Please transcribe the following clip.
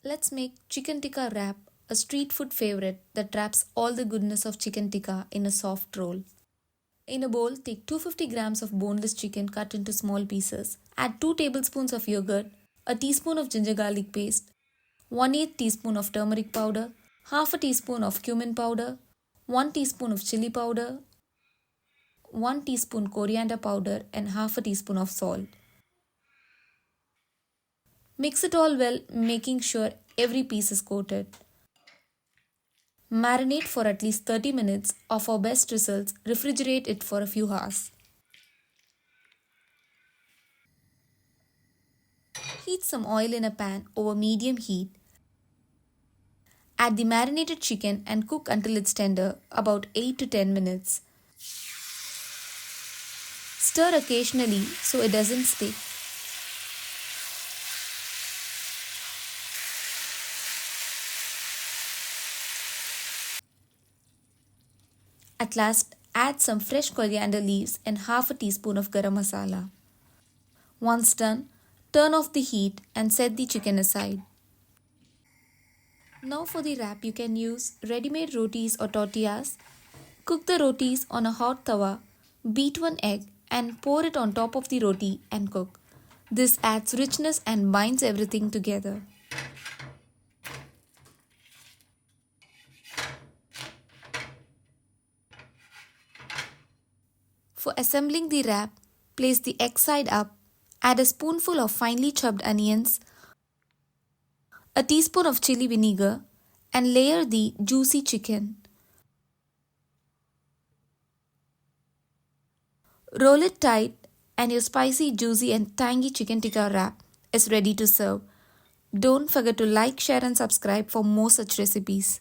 Let's make chicken tikka wrap, a street food favorite that wraps all the goodness of chicken tikka in a soft roll. In a bowl, take 250 grams of boneless chicken cut into small pieces. Add 2 tablespoons of yogurt, a teaspoon of ginger garlic paste, 1/8 teaspoon of turmeric powder, half a teaspoon of cumin powder, 1 teaspoon of chili powder, 1 teaspoon coriander powder, and half a teaspoon of salt. Mix it all well, making sure every piece is coated. Marinate for at least 30 minutes, or for best results, refrigerate it for a few hours. Heat some oil in a pan over medium heat. Add the marinated chicken and cook until it's tender, about 8 to 10 minutes. Stir occasionally so it doesn't stick. At last, add some fresh coriander leaves and half a teaspoon of garam masala. Once done, turn off the heat and set the chicken aside. Now for the wrap, you can use ready-made rotis or tortillas. Cook the rotis on a hot tawa, beat one egg and pour it on top of the roti and cook. This adds richness and binds everything together. For assembling the wrap, place the egg side up, add a spoonful of finely chopped onions, a teaspoon of chili vinegar, and layer the juicy chicken. Roll it tight and your spicy, juicy and tangy chicken tikka wrap is ready to serve. Don't forget to like, share and subscribe for more such recipes.